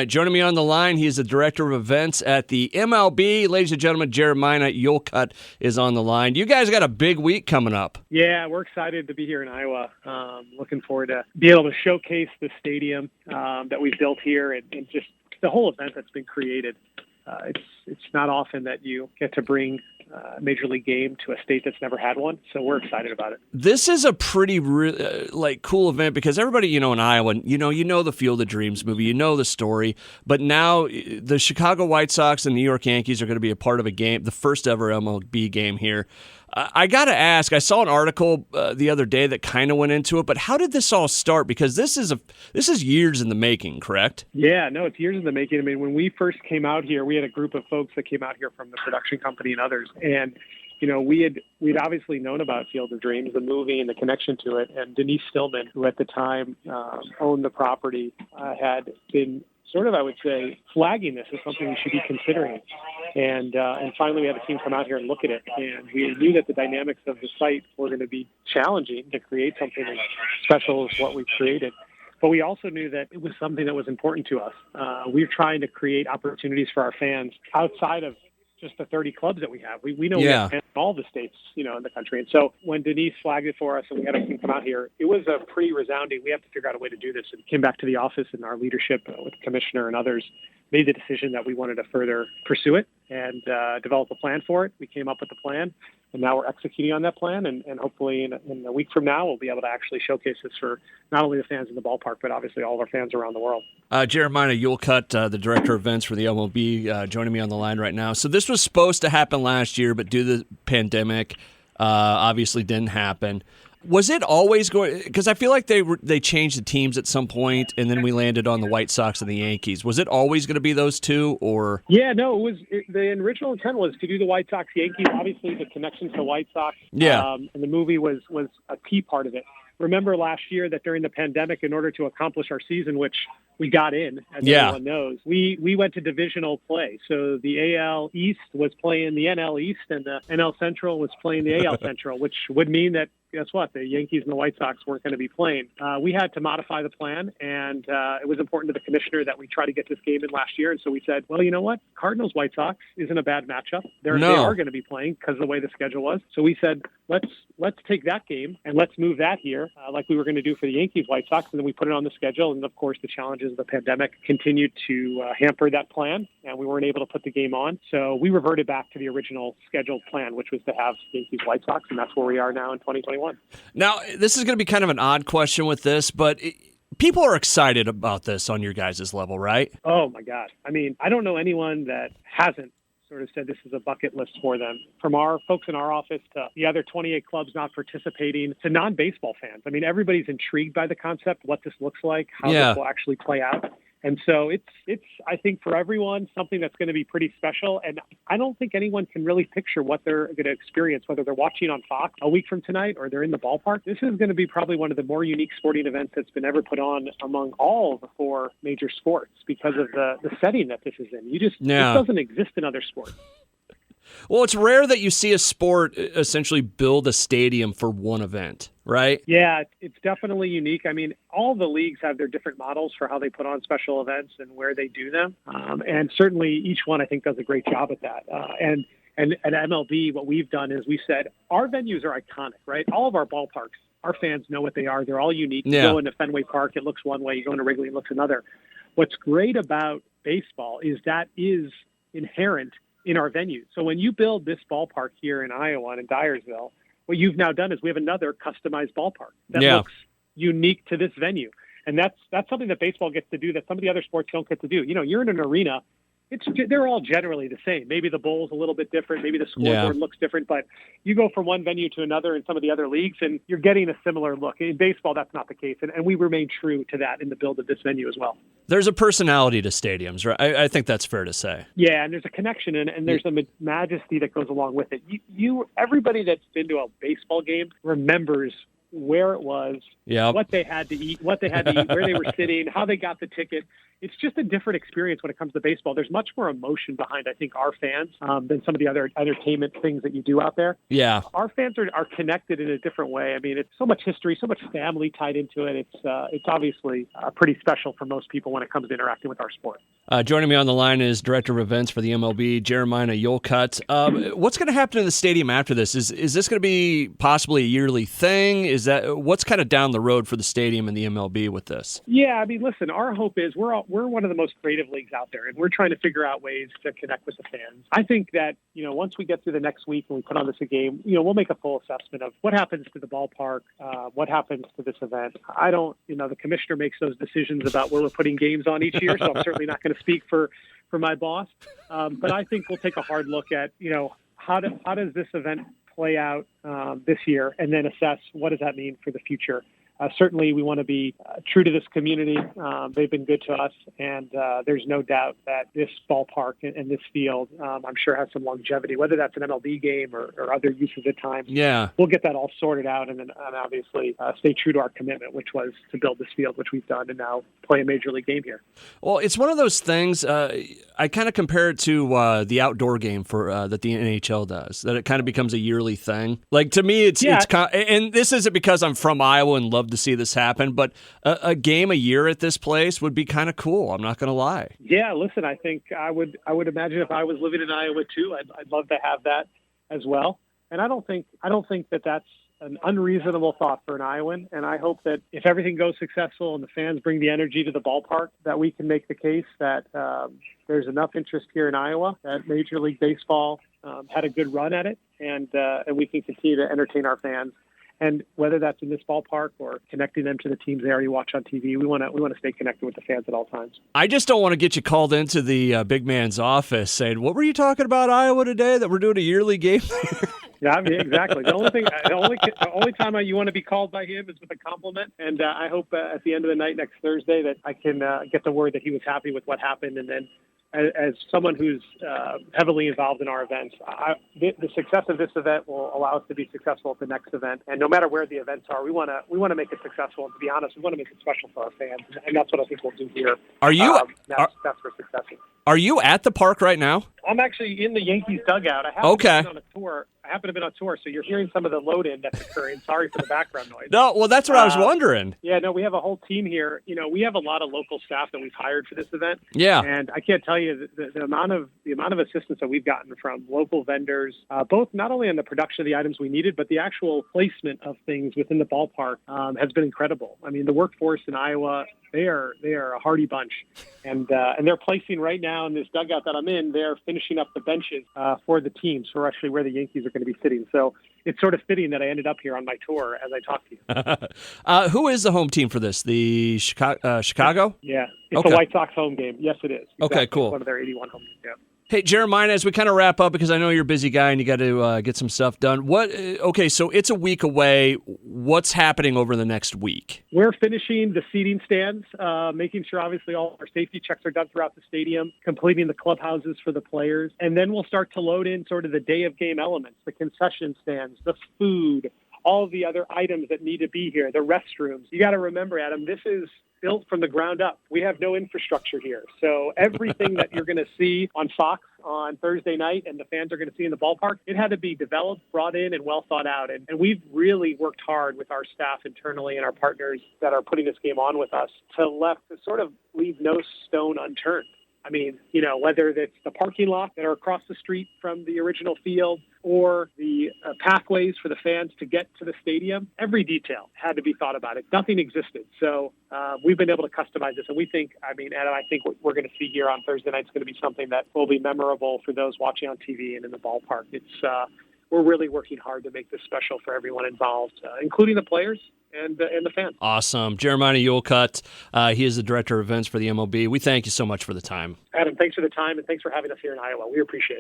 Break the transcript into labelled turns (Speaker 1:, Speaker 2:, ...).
Speaker 1: right, joining me on the line, he is the director of events at the MLB. Ladies and gentlemen, Jeremiah Yolkut is on the line. You guys got a big week coming up.
Speaker 2: Yeah, we're excited to be here in Iowa. Looking forward to be able to showcase the stadium that we've built here and just the whole event that's been created. It's not often that you get to bring a Major League game to a state that's never had one, so we're excited about it.
Speaker 1: This is a pretty cool event because everybody, in Iowa, you know the Field of Dreams movie, you know the story, but now the Chicago White Sox and New York Yankees are going to be a part of a game, the first ever MLB game here. I got to ask, I saw an article the other day that kind of went into it, but how did this all start? Because this is years in the making, correct?
Speaker 2: Yeah, no, it's years in the making. I mean, when we first came out here, we had a group of folks that came out here from the production company and others, and we'd obviously known about Field of Dreams, the movie, and the connection to it. And Denise Stillman, who at the time owned the property, had been sort of, I would say, flagging this as something we should be considering. And finally, we had a team come out here and look at it. And we knew that the dynamics of the site were going to be challenging to create something as special as what we created. But we also knew that it was something that was important to us. We're trying to create opportunities for our fans outside of just the 30 clubs that we have. We know we have fans in all the states, in the country. And so when Denise flagged it for us and we had a team come out here, it was a pretty resounding, we have to figure out a way to do this. And came back to the office, and our leadership with the commissioner and others made the decision that we wanted to further pursue it and develop a plan for it. We came up with a plan, and now we're executing on that plan. And hopefully in a week from now, we'll be able to actually showcase this for not only the fans in the ballpark, but obviously all of our fans around the world.
Speaker 1: Jeremiah Yolkut, the director of events for the MLB, joining me on the line right now. So this was supposed to happen last year, but due to the pandemic, obviously didn't happen. Was it always going? Because I feel like they changed the teams at some point, and then we landed on the White Sox and the Yankees. Was it always going to be those two, or?
Speaker 2: Yeah, no. The original intent was to do the White Sox Yankees. Obviously, the connection to White Sox, and the movie was a key part of it. Remember last year that during the pandemic, in order to accomplish our season, which we got in, as everyone knows, we went to divisional play. So the AL East was playing the NL East, and the NL Central was playing the AL Central, which would mean that, guess what, the Yankees and the White Sox weren't going to be playing. We had to modify the plan, and it was important to the commissioner that we try to get this game in last year. And so we said, well, you know what? Cardinals-White Sox isn't a bad matchup. They are going to be playing because of the way the schedule was. So we said, let's take that game and let's move that here like we were going to do for the Yankees-White Sox. And then we put it on the schedule. And, of course, the challenges of the pandemic continued to hamper that plan, and we weren't able to put the game on. So we reverted back to the original scheduled plan, which was to have Yankees-White Sox, and that's where we are now in 2021.
Speaker 1: Now, this is going to be kind of an odd question with this, but people are excited about this on your guys' level, right?
Speaker 2: Oh, my God. I mean, I don't know anyone that hasn't sort of said this is a bucket list for them. From our folks in our office to the other 28 clubs not participating to non-baseball fans. I mean, everybody's intrigued by the concept, what this looks like, how this will actually play out. And so it's I think for everyone, something that's going to be pretty special. And I don't think anyone can really picture what they're going to experience, whether they're watching on Fox a week from tonight or they're in the ballpark. This is going to be probably one of the more unique sporting events that's been ever put on among all of the four major sports because of the setting that this is in. This doesn't exist in other sports.
Speaker 1: Well, it's rare that you see a sport essentially build a stadium for one event, right?
Speaker 2: Yeah, it's definitely unique. I mean, all the leagues have their different models for how they put on special events and where they do them. And certainly each one, I think, does a great job at that. And at MLB, what we've done is we said our venues are iconic, right? All of our ballparks, our fans know what they are. They're all unique. You go into Fenway Park, it looks one way. You go into Wrigley, it looks another. What's great about baseball is that is inherent in our venues. So when you build this ballpark here in Iowa and in Dyersville, what you've now done is we have another customized ballpark that looks unique to this venue. And that's something that baseball gets to do that some of the other sports don't get to do. You're in an arena. They're all generally the same. Maybe the bowl's a little bit different. Maybe the scoreboard looks different. But you go from one venue to another in some of the other leagues, and you're getting a similar look. In baseball, that's not the case. And we remain true to that in the build of this venue as well.
Speaker 1: There's a personality to stadiums, right? I think that's fair to say.
Speaker 2: Yeah, and there's a connection, and there's a majesty that goes along with it. Everybody that's been to a baseball game remembers where it was, what they had to eat, where they were sitting, how they got the ticket. it's just a different experience when it comes to baseball. There's much more emotion behind, I think, our fans than some of the other entertainment things that you do out there.
Speaker 1: Yeah.
Speaker 2: Our fans are connected in a different way. I mean, it's so much history, so much family tied into it. It's obviously pretty special for most people when it comes to interacting with our sport.
Speaker 1: Joining me on the line is Director of Events for the MLB, Jeremiah Yolkut. What's going to happen in the stadium after this? Is this going to be possibly a yearly thing? What's kind of down the road for the stadium and the MLB with this?
Speaker 2: Yeah, I mean, listen, our hope is we're one of the most creative leagues out there, and we're trying to figure out ways to connect with the fans. I think that, once we get through the next week and we put on this a game, we'll make a full assessment of what happens to the ballpark, what happens to this event. The commissioner makes those decisions about where we're putting games on each year, so I'm certainly not going to speak for my boss. But I think we'll take a hard look at, how does this event play out this year, and then assess what does that mean for the future. Certainly, we want to be true to this community. They've been good to us, and there's no doubt that this ballpark and this field, I'm sure, has some longevity, whether that's an MLB game or other uses at times.
Speaker 1: Yeah.
Speaker 2: We'll get that all sorted out, and then obviously stay true to our commitment, which was to build this field, which we've done, and now play a major league game here.
Speaker 1: Well, it's one of those things, I kind of compare it to the outdoor game that the NHL does, that it kind of becomes a yearly thing. Like, to me, it's and this isn't because I'm from Iowa and love to see this happen, but a game a year at this place would be kind of cool. I'm not going to lie.
Speaker 2: Yeah, listen, I think I would imagine if I was living in Iowa too, I'd love to have that as well. And I don't think that that's an unreasonable thought for an Iowan. And I hope that if everything goes successful and the fans bring the energy to the ballpark, that we can make the case that there's enough interest here in Iowa that Major League Baseball had a good run at it, and we can continue to entertain our fans. And whether that's in this ballpark or connecting them to the teams they already watch on TV, we want to stay connected with the fans at all times.
Speaker 1: I just don't want to get you called into the big man's office saying, "What were you talking about Iowa today? That we're doing a yearly game?"
Speaker 2: Yeah, I mean, exactly. The only time you want to be called by him is with a compliment. And I hope at the end of the night next Thursday that I can get the word that he was happy with what happened, and then. As someone who's heavily involved in our events, the success of this event will allow us to be successful at the next event. And no matter where the events are, we want to make it successful. And to be honest, we want to make it special for our fans, and that's what I think we'll do here.
Speaker 1: Are you?
Speaker 2: That's for success.
Speaker 1: Are you at the park right now?
Speaker 2: I'm actually in the Yankees dugout. I happen to have been on a tour. So you're hearing some of the load-in that's occurring. Sorry for the background noise.
Speaker 1: No, well, that's what I was wondering.
Speaker 2: Yeah, no, we have a whole team here. We have a lot of local staff that we've hired for this event.
Speaker 1: Yeah,
Speaker 2: and I can't tell you the amount of assistance that we've gotten from local vendors, both not only on the production of the items we needed, but the actual placement of things within the ballpark has been incredible. I mean, the workforce in Iowa. They are a hardy bunch, and they're placing right now in this dugout that I'm in. They're finishing up the benches for the teams, for actually where the Yankees are going to be sitting. So it's sort of fitting that I ended up here on my tour as I talk to you.
Speaker 1: Who is the home team for this? The Chicago?
Speaker 2: Yeah, it's a White Sox home game. Yes, it is. Exactly.
Speaker 1: Okay, cool.
Speaker 2: It's one of their 81 home games. Yeah.
Speaker 1: Hey, Jeremiah, as we kind of wrap up, because I know you're a busy guy and you got to get some stuff done. Okay, so it's a week away. What's happening over the next week?
Speaker 2: We're finishing the seating stands, making sure obviously all our safety checks are done throughout the stadium, completing the clubhouses for the players, and then we'll start to load in sort of the day of game elements, the concession stands, the food, all the other items that need to be here, the restrooms. You got to remember, Adam, this is built from the ground up. We have no infrastructure here. So everything that you're going to see on Fox on Thursday night and the fans are going to see in the ballpark, it had to be developed, brought in, and well thought out. And we've really worked hard with our staff internally and our partners that are putting this game on with us to sort of leave no stone unturned. I mean, whether it's the parking lot that are across the street from the original field or the pathways for the fans to get to the stadium, every detail had to be thought about. Nothing existed. So we've been able to customize this. And we think, Adam, I think what we're going to see here on Thursday night is going to be something that will be memorable for those watching on TV and in the ballpark. We're really working hard to make this special for everyone involved, including the players and the fans.
Speaker 1: Awesome. Jeremiah Yolkut, he is the Director of Events for the MLB. We thank you so much for the time.
Speaker 2: Adam, thanks for the time, and thanks for having us here in Iowa. We appreciate it.